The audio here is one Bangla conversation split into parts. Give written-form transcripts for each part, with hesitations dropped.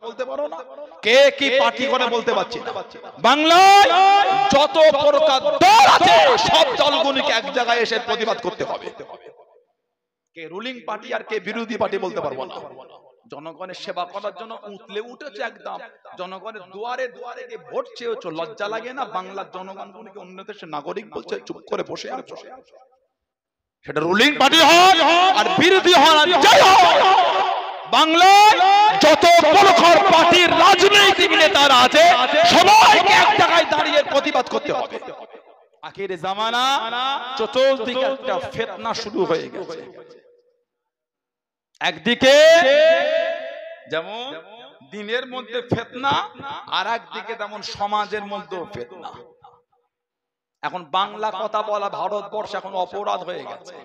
বলতে পারো না, কে কি পার্টি করে বলতে পারছি না। বাংলায় যত প্রকার দল আছে সব দলগুলিকে এক জায়গায় এসে প্রতিবাদ করতে হবে। কে রুলিং পার্টি আর কে বিরোধী পার্টি বলতে পারবো না। জনগণের সেবা করার জন্য উতলে উঠেছে একদম, জনগণের দুয়ারে দুয়ারে গিয়ে ভোট চেয়েছো, লজ্জা লাগে না? বাংলার জনগণগুলিকে অন্য দেশের নাগরিক বলছে, চুপ করে বসে আছো। সেটা রুলিং পার্টি হয় আর বিরোধী হয় আর যাই হয়, বাংলায় যত প্রখর পার্টির রাজনৈতিক নেতারা আছে সবাইকে এক জায়গায় দাঁড়িয়ে প্রতিবাদ করতে হবে। আখির জামানা চতুর্দিকে একটা ফিতনা শুরু হয়ে গেছে। একদিকে যেমন দিনের মধ্যে ফিতনা, আর একদিকে তেমন সমাজের মধ্যে ফিতনা। এখন বাংলা কথা বলা ভারতবর্ষে এখন অপরাধ হয়ে গেছে।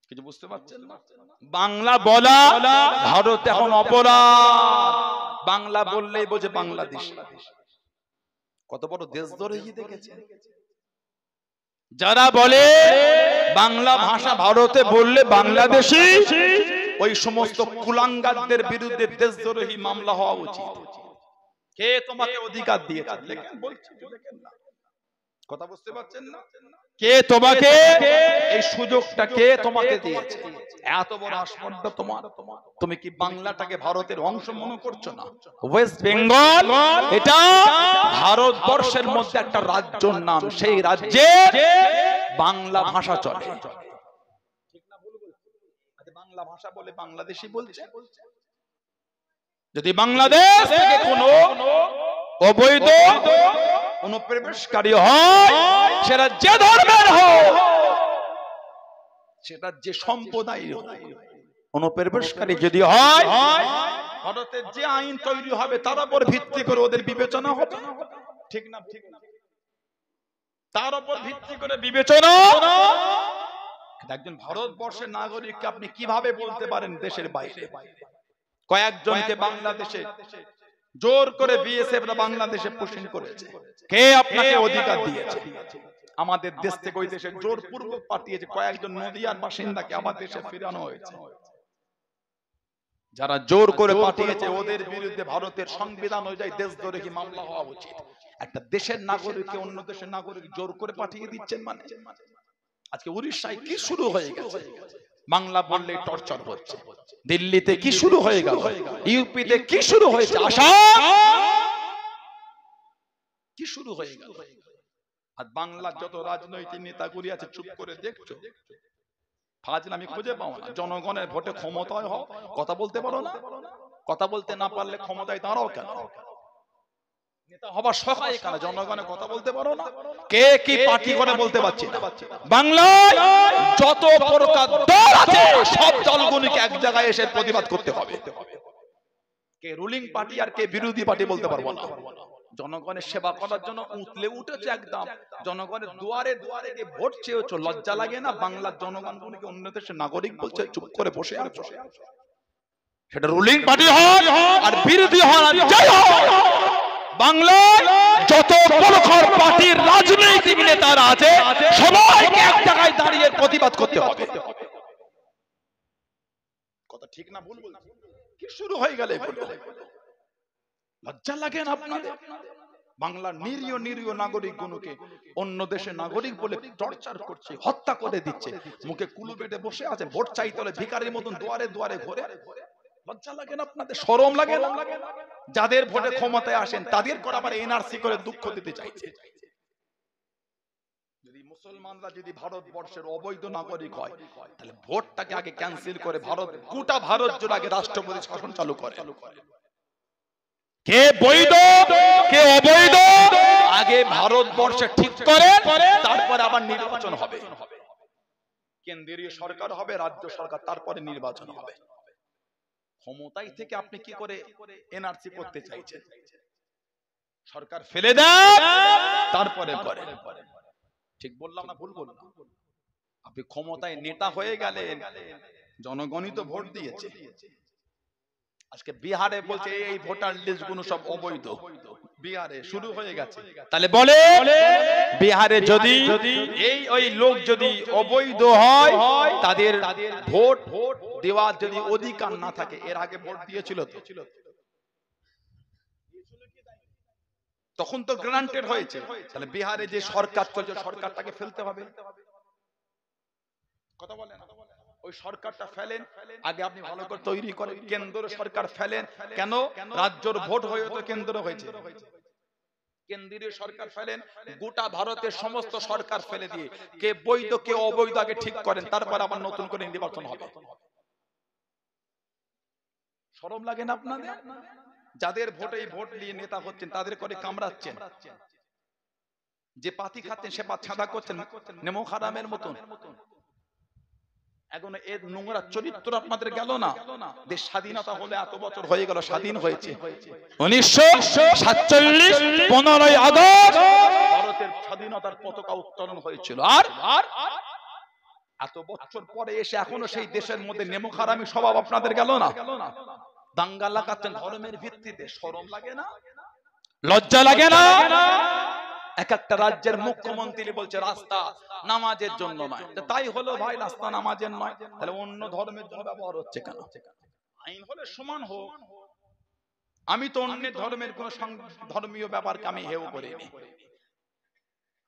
কিছু বুঝতে পারছেন না? বাংলা বলা ভারতে এখন অপরাধ। বাংলা বললেই বোঝে বাংলাদেশ। কত বড় দেশ ধরে দেখেছে। যারা বলে বাংলা ভাষা ভারতে বললে বাংলাদেশি, ওই সমস্ত কুলাঙ্গারদের বিরুদ্ধে দেশদ্রোহী মামলা হওয়া উচিত। কে তোমাকে অধিকার দিয়েছে? কথা বুঝতে পারছেন না? কে তোমাকে এই সুযোগটা কে তোমাকে দিয়েছে? এত বড় আসপর্দা তোমার। তুমি কি বাংলাটাকে ভারতের অংশ মনে করছো না? ওয়েস্ট বেঙ্গল এটা ভারতবর্ষের মধ্যে একটা রাজ্যর নাম, সেই রাজ্যে বাংলা ভাষা চলে। বাংলা ভাষা বলে বাংলাদেশি বলছে। যদি বাংলাদেশ থেকে কোনো অবৈধ অনুপ্রবেশকারী হয়, সেটা যে ধর্মের হোক, সেটা যে সম্প্রদায়ের হোক, অনুপ্রবেশকারী যদি হয়, ভারতের যে আইন তৈরি হবে তার উপর ভিত্তি করে ওদের বিবেচনা হবে। ঠিক না? তার উপর ভিত্তি করে বিবেচনা। একজন ভারতবর্ষের নাগরিককে আপনি কিভাবে বলতে পারেন দেশের বাইরে? কয়েকজনকে বাংলাদেশে জোর করে বিএসএফ রা বাংলাদেশে পুশিং করেছে। কে আপনাকে অধিকার দিয়েছে? আমাদের দেশ থেকে ওই দেশে জোরপূর্বক পাঠিয়েছে। কয়েকজন নদিয়ার বাসিন্দাকে আমার দেশে ফিরানো হয়েছে। যারা জোর করে পাঠিয়েছে ওদের বিরুদ্ধে ভারতের সংবিধান অনুযায়ী দেশদ্রোহী মামলা হওয়া উচিত। একটা দেশের নাগরিককে অন্য দেশের নাগরিক জোর করে পাঠিয়ে দিচ্ছেন মানে। আজকে উড়িষ্যায় কি শুরু হয়ে গেছে? বাংলা বললে টর্চার হচ্ছে। দিল্লিতে কি শুরু হয়ে গেল? ইউপিতে কি শুরু হয়েছে? আসাম কি শুরু হয়ে গেল? আর বাংলার যত রাজনৈতিক নেতাগুলি আছে চুপ করে দেখছো। ফাজলামি খুঁজে পাও না। জনগণের ভোটে ক্ষমতায় হও, কথা বলতে পারো না। কথা বলতে না পারলে ক্ষমতায় দাঁড়াও কেন? নেতা হবার সহায় কেন? জনগণের কথা বলতে পারো না। কে কি পার্টি করে বলতে পারছি না। বাংলায় যত প্রকার দল আছে সব দলগুলিকে এক জায়গায় এসে প্রতিবাদ করতে হবে। কে রুলিং পার্টি আর কে বিরোধী পার্টি বলতে পারবো না। জনগণের সেবা করার জন্য উতলে উঠেছে একদম, জনগণের দুয়ারে দুয়ারে গিয়ে ভোট চেয়েছো, লজ্জা লাগে না? বাংলার জনগণগুলিকে অন্য দেশের নাগরিক বলছে, চুপ করে বসে আছো। সেটা রুলিং পার্টি হয় আর বিরোধী হয় আর যাই হয়, বাংলায় যত প্রখর পার্টির রাজনৈতিক নেতারা আছে সবাইকে এক জায়গায় দাঁড়িয়ে প্রতিবাদ করতে হবে। কথা ঠিক না ভুল বলছি? কি শুরু হয়ে গেল? লজ্জা লাগে না আপনাদের? বাংলার নিরীহ নিরীহ নাগরিক গুলোকে অন্য দেশের নাগরিক বলে টর্চার করছে, হত্যা করে দিচ্ছে। মুখে কুলু বেটে বসে আছে, ভোট চাইতে হলে ভিখারির মতন দুয়ারে দুয়ারে ঘোরে। লজ্জা লাগে না আপনাদের? শরম লাগে না? যাদের ভোটে ক্ষমতায় আসেন তাদের করে আবার এনআরসি করে দুঃখ দিতে চাইছে। যদি মুসলমানরা যদি ভারতবর্ষের অবৈধ নাগরিক হয় তাহলে ভোটটাকে আগে ক্যান্সেল করে ভারত গোটা ভারত জুড়ে আগে রাষ্ট্রপতি শাসন চালু করে। কে বৈধ কে অবৈধ আগে ভারতবর্ষে ঠিক করে, তারপরে আবার নির্বাচন হবে। কেন্দ্রীয় সরকার হবে, রাজ্য সরকার, তারপরে নির্বাচন হবে। ক্ষমতায় থেকে আপনি কি করে এনআরসি করতে চাইছেন? সরকার ফেলে দেন তারপরে করে। ঠিক বললাম না ভুল বললাম? আপনি ক্ষমতায় নেতা হয়ে গেলেন, জনগণই তো ভোট দিয়েছে। আজকে বিহারে বলছে এই ভোটার লিস্ট গুলো সব অবৈধ, বিহারে শুরু হয়ে গেছে। তাহলে বলে বিহারে যদি এই ওই লোক যদি অবৈধ হয়, তাদের ভোট দেওয়ার যদি অধিকার না থাকে, এর আগে ভোট দিয়েছিল তো, তখন তো গ্রান্টেড হয়েছে। তাহলে বিহারে যে সরকার চলছে সরকারটাকে ফেলতে হবে, কথা বলেন, ওই সরকারটা ফেলেন, আগে আপনি ভালো করে তৈরি করেন। কেন্দ্র সরকার ফেলেন কেন? রাজ্যর ভোট হয়ে তো কেন্দ্র হয়েছে, কেন্দ্রীয় সরকার ফেলেন, গোটা ভারতের সমস্ত সরকার ফেলে দিয়ে কে বৈধ কে অবৈধ আগে ঠিক করেন, তারপর আবার নতুন করে নির্বাচন হবে। শরম লাগে না আপনাদের? যাদের ভোটে ভোট নিয়ে নেতা হচ্ছেন তাদের করে কামড়াচ্ছেন, যে পাতি খাচ্ছেন সে পাত ছাদা করছেন নেমো খারামের মতন। এখন এর নোংরা চরিত্র আপনাদের গেল না? দেশ স্বাধীনতা হলে এত বছর হয়ে গেল, স্বাধীন হয়েছে 1947 15ই আগস্ট ভারতের স্বাধীনতার পতাকা উত্তোলন হয়েছিল। আর এত বছর পরে এসে এখনো সেই দেশের মধ্যে নেমো খারামি স্বভাব আপনাদের গেল না? দাঙ্গা লাগাচ্ছেন ধর্মের ভিত্তিতে, শরম লাগে না? লজ্জা লাগে না? এক একটা রাজ্যের মুখ্যমন্ত্রী বলছে রাস্তা নামাজের জন্য নয়, তাই হলো ভাই, রাস্তা নামাজের নয়, তাহলে অন্য ধর্মের জন্য ব্যবহার হচ্ছে কেন? আইন হলে সমান হোক। আমি তো অন্য ধর্মের কোন ধর্মীয় ব্যাপারকে আমি হেয় করিনি।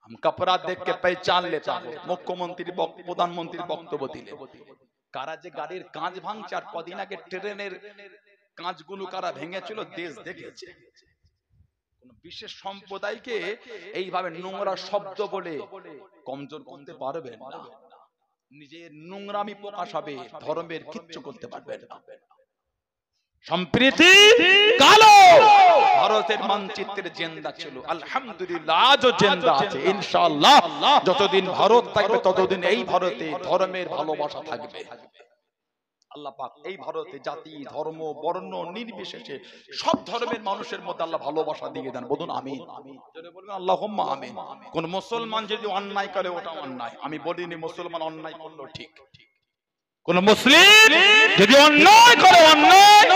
আমি কাপড়া দেখকে পহচান লেতা হো। মুখ্যমন্ত্রী প্রধানমন্ত্রীর বক্তব্য দিলে কারা যে গাড়ির কাঁচ ভাঙছে, আর কদিন আগে ট্রেনের কাঁচগুলো কারা ভেঙেছিল দেশ দেখেছে। বিশেষ সম্প্রদায়কে এইভাবে নোংরা শব্দ বলে কমজোর করতে পারবেন না, নিজের নোংরামি প্রকাশ হবে, ধর্মের কিচ্ছু করতে পারবেন না। সম্প্রীতি কালো ভারতের মানচিত্রের জেন্ডা ছিল, আলহামদুলিল্লাহ আজও জেন্ডা আছে ইনশাআল্লাহ। যতদিন ভারত থাকবে ততদিন এই ভারতে ধর্মের ভালোবাসা থাকবে। আল্লাহ পাক এই ভারতে জাতি ধর্ম বর্ণ নির্বিশেষে সব ধর্মের মানুষের মধ্যে আল্লাহ ভালোবাসা দিয়ে দেন। বলুন আমিন। জোরে বলবেন আল্লাহুম্মা আমিন। কোন মুসলমান যদি অন্যায় করে ওটা অন্যায়, আমি বলিনি মুসলমান অন্যায় করলো ঠিক। কোন মুসলিম যদি অন্যায় করে অন্যায়,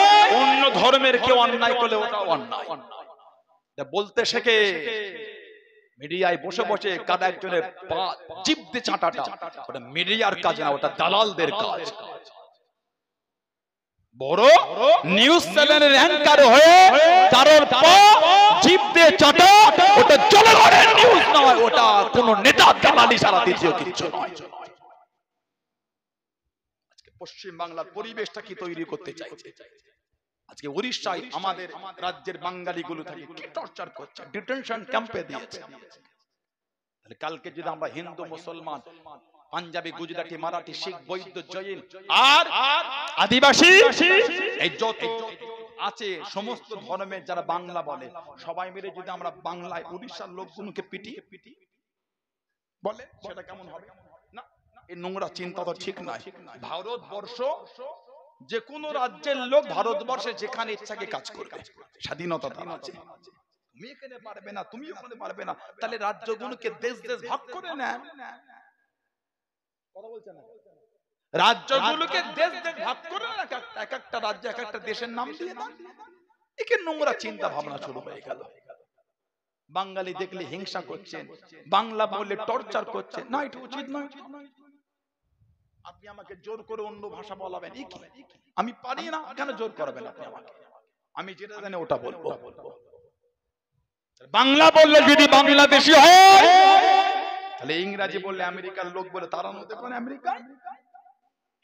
অন্য ধর্মের কেউ অন্যায় করলে ওটা অন্যায়। বলতে শেখে মিডিয়ায় বসে বসে কাদা একজনের জিভ দিয়ে চাটাটা, ওটা মিডিয়ার কাজ না, ওটা দালালদের কাজ। বড় নিউজ চ্যানেলের অ্যাঙ্কার হয়ে তারর পা জিভ দিয়ে চাটা, ওটা জনগণের নিউজ নয়, ওটা কোন নেতা দালালি ছাড়া দ্বিতীয় কিছু নয়। আজকে পশ্চিম বাংলার পরিবেশটা কি তৈরি করতে চাইছে? আজকে উড়িষ্যায় আমাদের রাজ্যের বাঙালি গুলো থাকে কি টর্চার করছে, ডিটেনশন ক্যাম্পে দিয়েছে। তাহলে কালকে যদি আমরা হিন্দু মুসলমান পাঞ্জাবি গুজরাটি মারাঠি শিখ বৈদ্য জৈন আর আদিবাসী এই যত আছে সমস্ত ধর্মের যারা বাংলা বলে সবাই মিলে যদি আমরা বাংলায় উড়িষ্যার লোকগুলোকে পিটি বলে, সেটা কেমন হবে? না, এই নোংরা চিন্তা তো ঠিক নয়। ভারতবর্ষ যে কোনো রাজ্যের লোক ভারতবর্ষে যেখানে ইচ্ছাকে কাজ করবে, স্বাধীনতা আছে। তুমি এখানে পারবে না, তুমি ওখানে পারবে না, তাহলে রাজ্যগুলোকে দেশ দেশ ভাগ করে নেন। রাজ্যগুলোকে দেশ দেশ ভাগ করে না, এক একটা রাজ্য এক একটা দেশের নাম দিয়ে দেন। একে নোংরা চিন্তা ভাবনা শুরু হয়ে গেল। বাঙালি দেখলে হিংসা করছেন, বাংলা বললে টর্চার করছেন, না এটা উচিত নয়। আপনি আমাকে জোর করে অন্য ভাষা বলাবেন, আমি পারি না, কেন জোর করবেন আপনি আমাকে? আমি যেটা জানি ওটা বলবো। বাংলা বললে যদি বাংলাদেশি হয়, তাহলে ইংরেজি বললে আমেরিকার লোক বলে তারা নতে পারে আমেরিকা।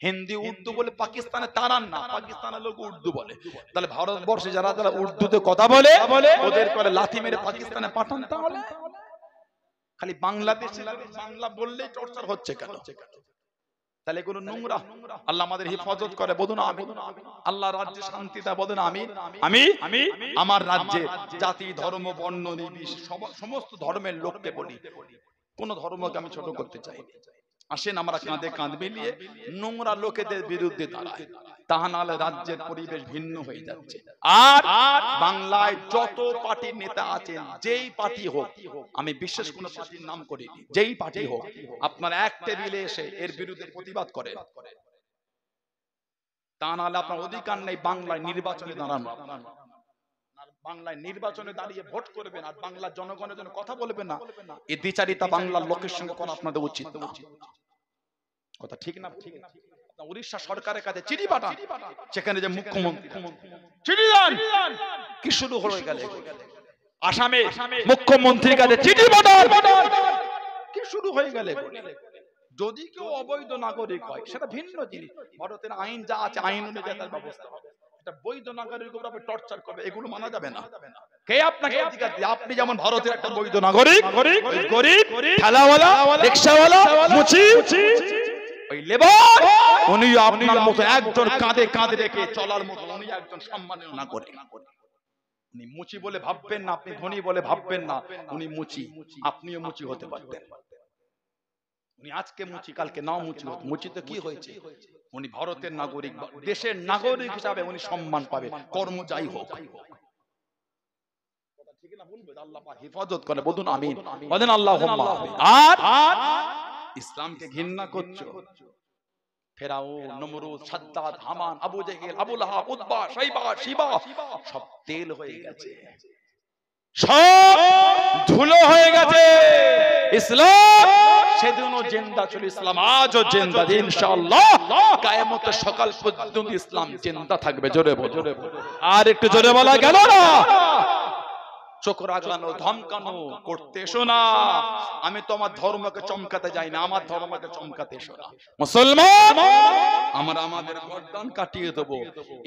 হিন্দি উর্দু বলে পাকিস্তানে তারান না, পাকিস্তানের লোক উর্দু বলে। তাহলে ভারতবর্ষে যারা যারা উর্দুতে কথা বলে ওদের করে লাথি মেরে পাকিস্তানে পাঠান। তাহলে খালি বাংলাদেশে বাংলা বললেই টর্চার হচ্ছে কেন? তাহলে কোনো নোংরা। আল্লাহ আমাদের হিফাজত করে, বলুন আমিন। আল্লাহ রাজ্যে শান্তি দেয়, বলুন আমিন। আমি আমার রাজ্যে জাতি ধর্ম বর্ণ নির্বিশেষে সমস্ত ধর্মের লোককে বলি, কোন ধর্মকে আমি ছোট করতে চাই। আসেন আমরা কাঁধে কাঁধ মিলিয়ে নোংরা লোকেদের বিরুদ্ধে দাঁড়াই, তাহা নাহলে রাজ্যের পরিবেশ ভিন্ন হয়ে যাচ্ছে। আর বাংলায় যত পার্টির নেতা আছেন, যেই পার্টি হোক, আমি বিশেষ কোন পার্টির নাম করিনি, যেই পার্টি হোক, আপনারা এক টেবিলে এসে এর বিরুদ্ধে প্রতিবাদ করেন। তা নাহলে আপনার অধিকার নেই বাংলায় নির্বাচনে দাঁড়ানো। বাংলায় নির্বাচনে দাঁড়িয়ে ভোট করবেন আর বাংলার জনগণের জন্য কথা বলবেন না, এই দ্বিচারিতা বাংলার লোকের সঙ্গে করা আপনাদের উচিত না। কথা ঠিক না? উড়িষ্যা সরকারের কাছে চিঠি পাঠান, সেখানে যে মুখ্যমন্ত্রী চিঠি দেন, কি শুরু হয়ে গেল? আসামে মুখ্যমন্ত্রীর কাছে চিঠি পাঠান, কি শুরু হয়ে গেল? যদি কেউ অবৈধ নাগরিক হয় সেটা ভিন্ন জিনিস, ভারতের আইন যা আছে আইন অনুযায়ী তার ব্যবস্থা হবে। এটা বৈধ নাগরিকের উপর আপনি টর্চার করবে, এগুলো মানা যাবে না। কে আপনাকে অধিকার দিয়ে? আপনি যেমন ভারতের একটা বৈধ নাগরিক, গরিব, ঠেলাওয়ালা, রিকশাওয়ালা, মুচি, ওই লেবার, উনি আপনার মতো একজন কাঁধে কাঁধে রেখে চলার মতো উনি একজন সম্মানীয় নাগরিক। উনি মুচি বলে ভাববেন না, আপনি ধনী বলে ভাববেন না, উনি মুচি, আপনিও মুচি হতে পারতেন। উনি আজকে মুচি, কালকে নাও মুচি হতো। মুচি তো কি হয়েছে? উনি ভারতের নাগরিক, দেশের নাগরিক হিসাবে উনি সম্মান পাবে, কর্ম যাই হোক। আল্লাহ পাক হেফাজত করে, বলুন আমিন, বলেন আল্লাহুম্মা আমিন। আর ইসলামকে ঘৃণা করছো, ফেরাউন, নমরুদ, সাদ্দাত, হামান, আবু জেহেল, আবু লাহাব, উতবা, শাইবা, শিবা সব তেল হয়ে গেছে, সব ধুলো হয়ে গেছে। ইসলাম সেদিনও জিন্দা ছিল, ইসলাম আজও জিন্দা, ইনশাআল্লাহ কিয়ামতের সকাল পর্যন্ত ইসলাম জিন্দা থাকবে। জোরে বলো, আর একটু জোরে বলা গেল না? চোখ রাগানো, ধমকানো করতে এসো না। আমি তো আমার ধর্মকে চমকাতে যাই না, আমার ধর্মকে চমকাতে এসো না। মুসলমান আমরা আমাদের গর্দান কাটিয়ে দেবো,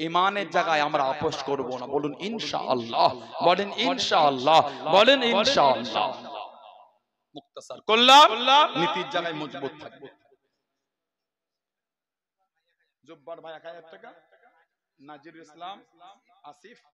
ঈমানের জায়গায় আমরা আপোষ করব না। বলুন ইনশাআল্লাহ, বলেন ইনশাআল্লাহ, বলেন ইনশাআল্লাহ। মুক্তাসার করলাম, নীতির জায়গায় মজবুত থাকবে। জব্বার ভাই 1000 টাকা, নাজির ইসলাম, আসিফ